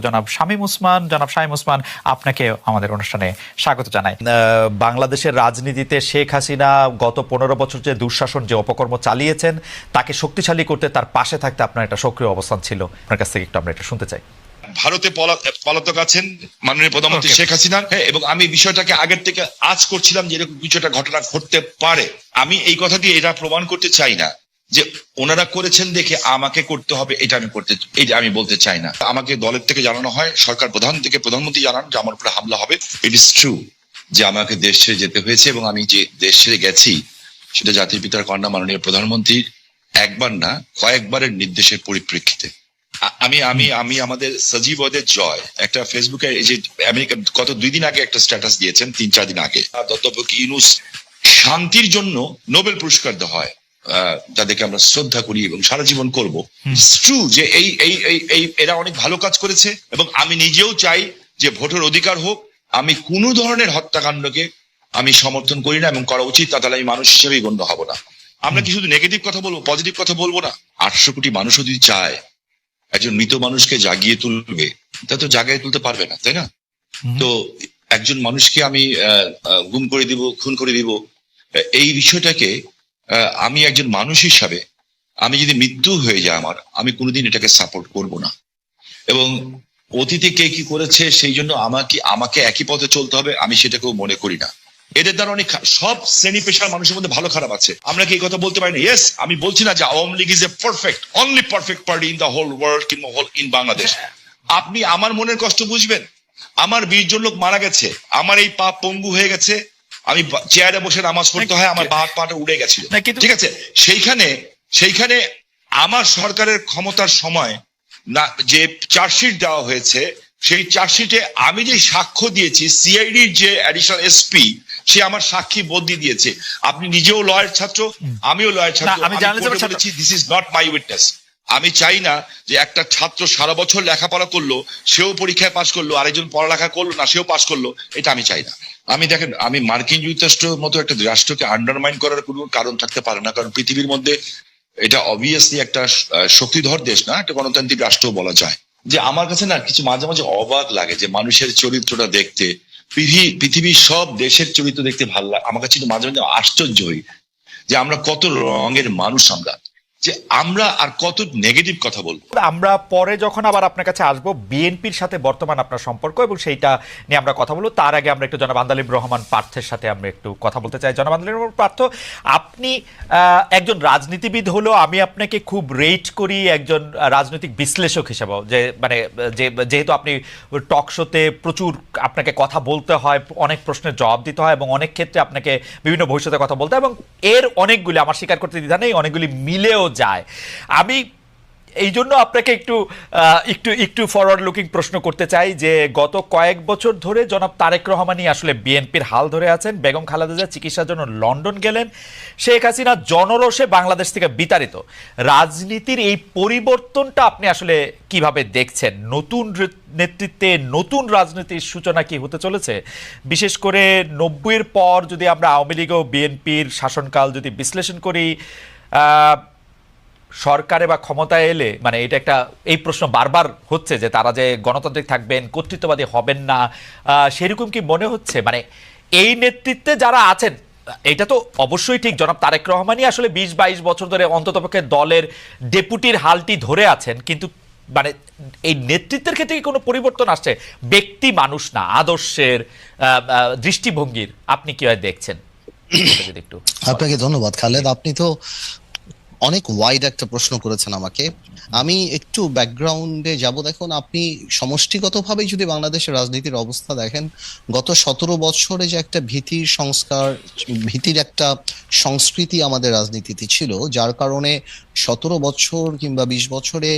জনাব শামীম ওসমান আপনাকে আমাদের অনুষ্ঠানে স্বাগত জানাই। বাংলাদেশের রাজনীতিতে শেখ হাসিনা গত ১৫ বছর যে দুঃশাসন যে অপকর্ম চালিয়েছেন তাকে শক্তিশালী করতে তার পাশে থাকতে আপনার একটা সক্রিয় অবস্থান ছিল, আপনার কাছ থেকে একটু আমরা এটা শুনতে চাই। ভারতে পলাতক আছেন মাননীয় প্রধানমন্ত্রী শেখ হাসিনা, এবং আমি বিষয়টাকে আগের থেকে আজ করছিলাম যে এরকম কিছু একটা ঘটনা ঘটতে পারে। আমি এই কথা দিয়ে এটা প্রমাণ করতে চাই না যে ওনারা করেছেন দেখে আমাকে করতে হবে, এটা আমি বলতে চাই না। আমাকে দলের থেকে জানানো হয়, সরকার প্রধান থেকে প্রধানমন্ত্রী জানান যে আমার উপরে হামলা হবে। ইট ইজ ট্রু যে আমাকে দেশ ছেড়ে যেতে হয়েছে, এবং আমি যে দেশ ছেড়ে গেছি সেটা জাতির পিতার কন্যা মাননীয় প্রধানমন্ত্রীর একবার না কয়েকবারের নির্দেশের পরিপ্রেক্ষিতে। আমি আমাদের সজীব ওদের জয় একটা ফেসবুকে এই যে আমেরিকা গত 2 দিন আগে একটা স্ট্যাটাস দিয়েছেন, 3-4 দিন আগে, অধ্যাপক ইউনূস শান্তির জন্য নোবেল পুরস্কার দেওয়া হয়, যাদেরকে আমরা শ্রদ্ধা করি এবং সারা জীবন করবো। ট্রু যে এই এরা অনেক ভালো কাজ করেছে, এবং আমি নিজেও চাই যে ভোটের অধিকার হোক। আমি কোনো ধরনের হত্যাকাণ্ডকে আমি সমর্থন করি না, এবং করা উচিত না, তাহলে আমি মানুষ হিসেবেই গণ্য হব না। আমরা কি শুধু নেগেটিভ কথা বলবো, পজিটিভ কথা বলবো না? 800 কোটি মানুষও যদি চায় একজন মৃত মানুষকে জাগিয়ে তুলবে, তা তো জাগিয়ে তুলতে পারবে না, তাই না? তো একজন মানুষকে আমি গুম করে দিব, খুন করে দিব, এই বিষয়টাকে আমি একজন মানুষ হিসাবে, আমি যদি মৃত্যু হয়ে যায় আমার, আমি কোনোদিন এটাকে সাপোর্ট করব না। এবং অতীতে কে কি করেছে সেই জন্য আমাকে একই পথে চলতে হবে, আমি সেটাকেও মনে করি না। এদের দ্বারা অনেক সব শ্রেণী পেশার মানুষের মধ্যে ভালো খারাপ আছে, আমরা কি এই কথা বলতে পারি না? ইয়েস, আমি বলছি না যে Awami League is a perfect, only perfect party in the whole world, কিংবা ইন বাংলাদেশ। আপনি আমার মনের কষ্ট বুঝবেন। আমার 20 জন লোক মারা গেছে, আমার এই পা পঙ্গু হয়ে গেছে, আমি চেয়ারে বসে নামাজ পড়তে হয়, আমার বাঁ পাটা উড়ে গেছিল, ঠিক আছে? সেইখানে আমার সরকারের ক্ষমতার সময় না যে চার্জশিট দেওয়া হয়েছে, সেই চার্জশিটে আমি যে সাক্ষ্য দিয়েছি, সিআইডির যে অ্যাডিশনাল এসপি সে আমার সাক্ষী বদলি দিয়েছে। আপনি নিজেও লয়ার ছাত্র, আমিও লয়ার ছাত্র, আমি বলেছি this is not my witness. আমি চাই না যে একটা ছাত্র সারা বছর লেখাপড়া করলো, সেও পরীক্ষায় পাশ করলো, আরেকজন পড়ালেখা করলো না, সেও পাশ করলো, এটা আমি চাই না। দেখেন, আমি মার্কিন যুক্তরাষ্ট্র মতো একটা রাষ্ট্রকে আন্ডারমাইন করার কোনো কারণ থাকতে পারে না, কারণ পৃথিবীর মধ্যে এটা অবভিয়াসলি একটা শক্তিধর দেশ না, একটা গণতান্ত্রিক রাষ্ট্র বলা যায়। যে আমার কাছে না কিছু মাঝে মাঝে অবাক লাগে যে মানুষের চরিত্রটা দেখতে, পৃথিবীর সব দেশের চরিত্র দেখতে ভালো লাগে। আমার কাছে মাঝে মাঝে আশ্চর্য হই যে আমরা কত রঙের মানুষ, যে আমরা আর কত নেগেটিভ কথা বলবো। আমরা পরে যখন আবার আপনার কাছে আসবো, বিএনপির সাথে বর্তমান আপনার সম্পর্ক এবং সেইটা নিয়ে আমরা কথা বলবো, তার আগে আমরা একটু জনাব আন্দালিব রহমান পার্থের সাথে আমরা একটু কথা বলতে চাই। জনাব আন্দালিব রহমান পার্থ, আপনি একজন রাজনীতিবিদ হলেও আমি আপনাকে খুব রেট করি একজন রাজনৈতিক বিশ্লেষক হিসেবেও, যে মানে যেহেতু আপনি টক শোতে প্রচুর আপনাকে কথা বলতে হয়, অনেক প্রশ্নের জবাব দিতে হয়, এবং অনেক ক্ষেত্রে আপনাকে বিভিন্ন ভবিষ্যতে কথা বলতে হয়, এবং এর অনেকগুলি, আমার স্বীকার করতে দ্বিধা নেই, অনেকগুলি মিলেও যায়। আমি এই জন্য আপনাকে একটু ফরওয়ার্ড লুকিং প্রশ্ন করতে চাই যে গত কয়েক বছর ধরে জনাব তারেক রহমানই আসলে বিএনপির হাল ধরে আছেন। বেগম খালেদা জিয়া চিকিৎসার জন্য লন্ডন গেলেন, শেখ হাসিনা জনরোষে বাংলাদেশ থেকে বিতাড়িত। রাজনীতির এই পরিবর্তনটা আপনি আসলে কিভাবে দেখছেন? নতুন নেতৃত্বে নতুন রাজনীতির সূচনা কি হতে চলেছে? বিশেষ করে 90-এর পর যদি আমরা আওয়ামী লীগ ও বিএনপির শাসনকাল যদি বিশ্লেষণ করি, সরকারে বা ক্ষমতায় এলে মানে এটা একটা এই প্রশ্ন বারবার হচ্ছে যে তারা যে গণতান্ত্রিক থাকবেন, কর্তৃত্ববাদী হবেন না, সেরকম কি মনে হচ্ছে? মানে এই নেতৃত্বে যারা আছেন, এটা তো অবশ্যই ঠিক, জনাব তারেক রহমানই আসলে 20-22 বছর ধরে অন্ততপক্ষে দলের ডেপুটির হালটি ধরে আছেন, কিন্তু মানে এই নেতৃত্বের ক্ষেত্রে কি কোনো পরিবর্তন আসছে? ব্যক্তি মানুষ না, আদর্শের, দৃষ্টিভঙ্গির আপনি কিভাবে দেখছেন? একটু আপনাকে ধন্যবাদ খালেদ, আপনি তো অনেক ওয়াইড একটা প্রশ্ন করেছেন আমাকে। আমি একটু ব্যাকগ্রাউন্ডে যাব। দেখুন, আপনি সমষ্টিগতভাবে যদি বাংলাদেশের রাজনীতির অবস্থা দেখেন, গত 17 বছরে যে একটা ভীতির সংস্কার, ভীতির একটা সংস্কৃতি আমাদের রাজনীতিতে ছিল, যার কারণে 17 বছর কিংবা 20 বছরে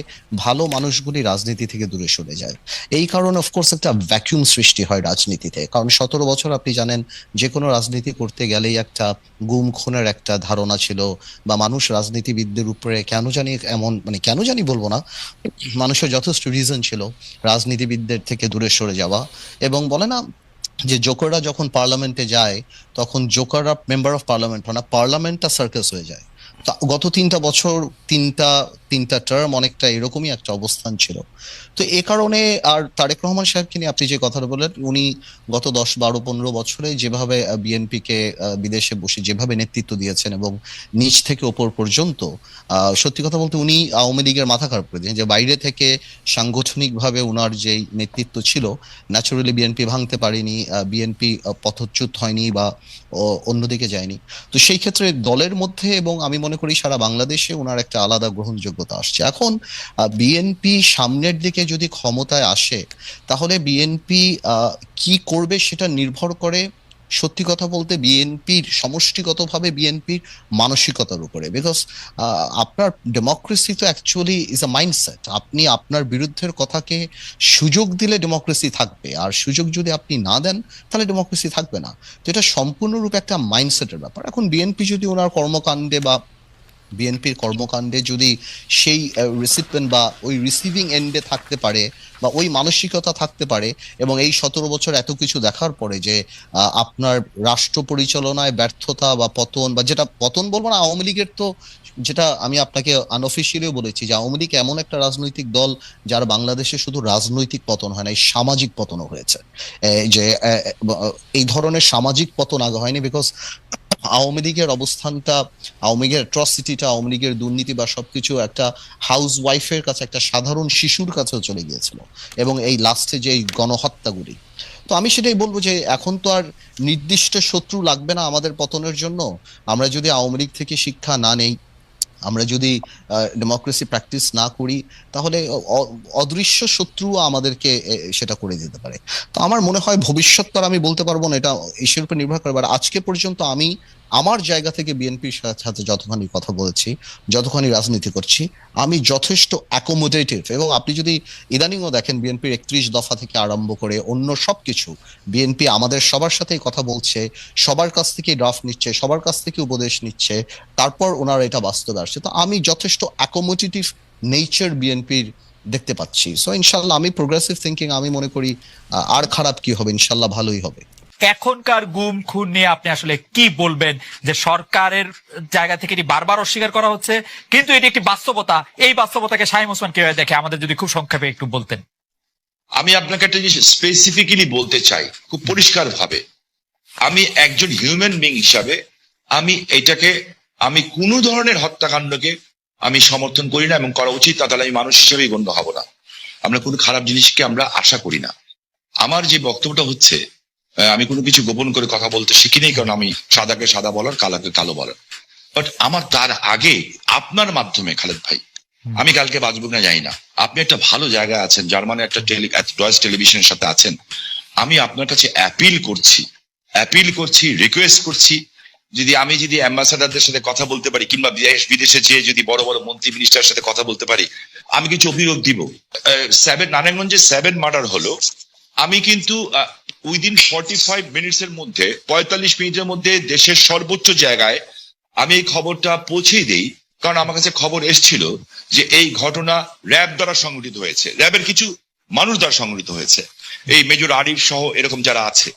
ভালো মানুষগুলি রাজনীতি থেকে দূরে সরে যায়। এই কারণে অফকোর্স একটা ভ্যাকুয়াম সৃষ্টি হয় রাজনীতিতে, কারণ 17 বছর আপনি জানেন যে কোনো রাজনীতি করতে গেলেই একটা গুম খুনের একটা ধারণা ছিল, বা মানুষ রাজনীতিবিদদের উপরে কেন জানি এমন, মানে কেন জানি বলবো না, মানুষের যথেষ্ট রিজন ছিল রাজনীতিবিদদের থেকে দূরে সরে যাওয়া। এবং বলে না যে জোকাররা যখন পার্লামেন্টে যায় তখন জোকাররা মেম্বার অফ পার্লামেন্ট হয় না, পার্লামেন্টটা সার্কাস হয়ে যায়। গত 3টা বছর, তিনটা টার্ম অনেকটা এরকমই একটা অবস্থান ছিল। তো তো এ কারণে আর তারেক রহমান সাহেবকে নিয়ে আপনি যে কথাটা বললেন, উনি গত 10, 12, 15 বছরে যেভাবে বিএনপি কে বিদেশে বসে যেভাবে নেতৃত্ব দিয়েছেন এবং নিচ থেকে ওপর পর্যন্ত, সত্যি কথা বলতে উনি আওয়ামী লীগের মাথা খারাপ করে দিয়েছেন। যে বাইরে থেকে সাংগঠনিকভাবে উনার যে নেতৃত্ব ছিল, ন্যাচুরালি বিএনপি ভাঙতে পারেনি, বিএনপি পথচ্যুত হয়নি বা অন্যদিকে যায়নি। তো সেই ক্ষেত্রে দলের মধ্যে এবং আমি মনে করি সারা বাংলাদেশে ওনার একটা আলাদা গ্রহণযোগ্যতা আসছে। এখন বিএনপি সামনের দিকে যদি ক্ষমতায় আসে, তাহলে বিএনপি কি করবে সেটা নির্ভর করে সত্যি কথা বলতে বিএনপির সমষ্টিগতভাবে বিএনপির মানসিকতার উপরে। বিকজ আপনার ডেমোক্রেসি তো অ্যাকচুয়ালি ইজ আ মাইন্ডসেট। আপনি আপনার বিরুদ্ধের কথাকে সুযোগ দিলে ডেমোক্রেসি থাকবে, আর সুযোগ যদি আপনি না দেন তাহলে ডেমোক্রেসি থাকবে না। তো এটা সম্পূর্ণরূপে একটা মাইন্ডসেটের ব্যাপার। এখন বিএনপি যদি ওনার কর্মকাণ্ডে বা বিএনপির কর্মকাণ্ডে যদি সেই রিসিপিয়েন্ট বা ওই রিসিভিং এন্ডে থাকতে পারে বা ওই মানসিকতা থাকতে পারে, এবং এই 17 বছর এত কিছু দেখার পরে যে আপনার রাষ্ট্র পরিচালনায় ব্যর্থতা বা পতন, বা যেটা পতন বলবো না, আওয়ামী লীগের তো, যেটা আমি আপনাকে আনঅফিসিয়ালিও বলেছি যে আওয়ামী লীগ এমন একটা রাজনৈতিক দল যার বাংলাদেশে শুধু রাজনৈতিক পতন হয় না, এই সামাজিক পতনও হয়েছে। যে এই ধরনের সামাজিক পতন আগে হয়নি, বিকজ আওয়ামী লীগের অবস্থানটা, আওয়ামী লীগের অ্যাট্রসিটিটা, আওয়ামী লীগের দুর্নীতি বা সবকিছু একটা হাউস ওয়াইফের কাছে, একটা সাধারণ শিশুর কাছেও চলে গিয়েছিল, এবং এই লাস্টে যে এই গণহত্যাগুলি। তো আমি সেটাই বলবো যে এখন তো আর নির্দিষ্ট শত্রু লাগবে না আমাদের পতনের জন্য। আমরা যদি আওয়ামী লীগ থেকে শিক্ষা না নেই, আমরা যদি ডেমোক্রেসি প্র্যাকটিস না করি, তাহলে অদৃশ্য শত্রু আমাদেরকে সেটা করে দিতে পারে। তো আমার মনে হয় ভবিষ্যৎ তো আর আমি বলতে পারবো না, এটা ইস্যুর উপর নির্ভর করে। আজকে পর্যন্ত আমি আমার জায়গা থেকে বিএনপির সাথে যতখানি কথা বলছি, যতখানি রাজনীতি করছি, আমি যথেষ্ট অ্যাকোমোডেটিভ। এবং আপনি যদি ইদানিংও দেখেন বিএনপির 31 দফা থেকে আরম্ভ করে অন্য সবকিছু, বিএনপি আমাদের সবার সাথেই কথা বলছে, সবার কাছ থেকে ড্রাফট নিচ্ছে, সবার কাছ থেকে উপদেশ নিচ্ছে, তারপর ওনারা এটা বাস্তবে আসছে। তো আমি যথেষ্ট অ্যাকোমোডেটিভ নেচার বিএনপির দেখতে পাচ্ছি। সো ইনশাল্লাহ আমি প্রোগ্রেসিভ থিঙ্কিং, আমি মনে করি আর খারাপ কি হবে, ইনশাল্লাহ ভালোই হবে। এখনকার গুম খুন নিয়ে আপনি আসলে কি বলবেন? যে সরকারের জায়গা থেকে এটি বারবার অস্বীকার করা হচ্ছে, কিন্তু এটি একটি বাস্তবতা। এই বাস্তবতাকে শামীম ওসমান কিভাবে দেখে, আমাদের যদি খুব সংক্ষেপে একটু বলতেন। আমি আপনাকে একটা জিনিস স্পেসিফিক্যালি বলতে চাই খুব পরিষ্কার ভাবে। আমি একজন হিউম্যান বিং হিসাবে আমি কোনো ধরনের হত্যাকাণ্ডকে আমি সমর্থন করি না, এবং করা উচিত না, তাহলে আমি মানুষ হিসেবেই গণ্য হব না। আমরা কোনো খারাপ জিনিসকে আমরা আশা করি না। আমার যে বক্তব্যটা হচ্ছে, আমি কোনো কিছু গোপন করে কথা বলতে শিখি নেই, কারণ আমি সাদাকে সাদা বলার, কালাকে কালো বলার। বাট আমার তার আগে আপনার মাধ্যমে, খালেদ ভাই, আমি কালকে বাঁচবো না জানি না, আপনি একটা ভালো জায়গায় আছেন, জার্মানি একটা ডয়েচ টেলিভিশনের সাথে আছেন। আমি আপনার কাছে অ্যাপিল করছি, রিকোয়েস্ট করছি, যদি অ্যাম্বাসাডারদের সাথে কথা বলতে পারি, কিংবা বিদেশে যেয়ে যদি বড় বড় মন্ত্রী মিনিস্টারের সাথে কথা বলতে পারি, আমি কিছু অভিযোগ দিব। নারায়ণগঞ্জে 7 মার্ডার হলো, আমি কিন্তু উইদিন 45 মিনিটসের মধ্যে, 45 মিনিটের মধ্যে দেশের সর্বোচ্চ জায়গায় আমি এই খবরটা পৌঁছেই দেই, কারণ আমার কাছে খবর এসেছিল যে এই ঘটনা র্যাব দ্বারা সংঘটিত হয়েছে, র্যাবের কিছু মানুষ দ্বারা সংঘটিত হয়েছে, এই মেজর আরিফ সহ এরকম যারা আছে।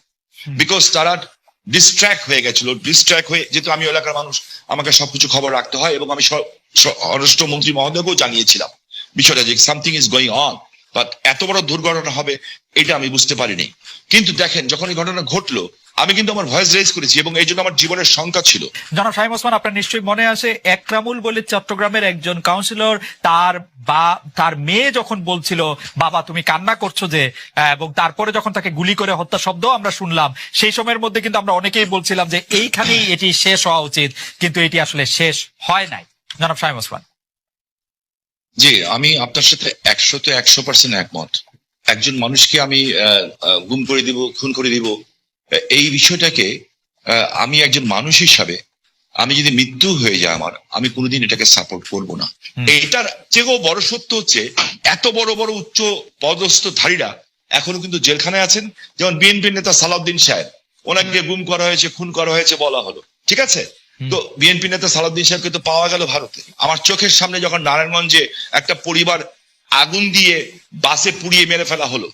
বিকজ তারা ডিস্ট্র্যাক্ট হয়ে গেছিল, যেহেতু আমি এলাকার মানুষ, আমাকে সবকিছু খবর রাখতে হয়, এবং আমি স্বরাষ্ট্রমন্ত্রী মহোদয়কেও জানিয়েছিলাম বিষয়টা, যে something is going on. But এত বড় দুর্ঘটনা হবে এটা আমি বুঝতে পারিনি। কিন্তু দেখেন, যখন এই ঘটনা ঘটলো, আমি কিন্তু আমার ভয়েস রেজ করেছি, এবং এই জন্য আমার জীবনের শঙ্কা ছিল। জনাব শামীম ওসমান, আপনার নিশ্চয়ই মনে আছে একরামুল বলে চট্টগ্রামের একজন কাউন্সিলর, তার মেয়ে যখন বলছিল বাবা তুমি কান্না করছো যে, এবং তারপরে যখন তাকে গুলি করে হত্যা শব্দ আমরা শুনলাম, সেই সময়ের মধ্যে কিন্তু আমরা অনেকেই বলছিলাম যে এইখানেই এটি শেষ হওয়া উচিত, কিন্তু এটি আসলে শেষ হয় নাই। জনাব শামীম ওসমান। জি, আমি আপনার সাথে 100% একমত। একজন মানুষকে আমি গুম করে দিব, খুন করে দিব, এই বিষয়টাকে আমি একজন মানুষ হিসাবে, আমি যদি মৃত্যু হয়ে যায় আমার, আমি কোনোদিন এটাকে সাপোর্ট করব না। এটার চেয়েও বড় সত্য হচ্ছে, এত বড় বড় উচ্চ পদস্থধারীরা এখনো কিন্তু জেলখানায় আছেন। যেমন বিএনপির নেতা সালাউদ্দিন সাহেব, ওনাকে গুম করা হয়েছে, খুন করা হয়েছে বলা হলো, ঠিক আছে। তো বিএনপি নেতা সালাউদ্দিন সাহেবকে তো পাওয়া গেল ভারতে। আমার চোখের সামনে যখন নারায়ণগঞ্জে একটা পরিবার আগুন দিয়ে বাসে পুড়িয়ে মেরে ফেলা হলো,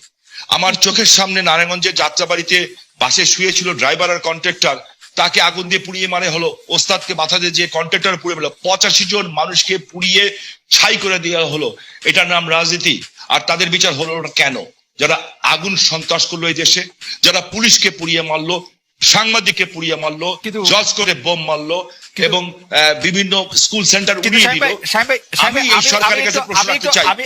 আমার চোখের সামনে নারায়ণগঞ্জের যাত্রাবাড়িতে বাসে শুয়েছিল ড্রাইভার আর কন্ট্রাক্টর, তাকে আগুন দিয়ে পুড়িয়ে মারে হলো। ওস্তাদকে মাথা দিয়ে যে কন্ট্রাক্টর পুড়ে ফেলো, 85 জন মানুষকে পুড়িয়ে ছাই করে দেওয়া হলো, এটার নাম রাজনীতি? আর তাদের বিচার হলো না কেন? যারা আগুন সন্ত্রাস করলো এই দেশে, যারা পুলিশকে পুড়িয়ে মারলো, সাংবাদিককে পুড়িয়ে মারলো, কিন্তু- জজ করে বোম মারলো এবং বিভিন্ন স্কুল সেন্টার কিন্তু উড়িয়ে শামীম দিল, ভাই, শামীম ভাই, আমি এই সরকারের কাছে প্রশ্ন রাখতে চাই। আমি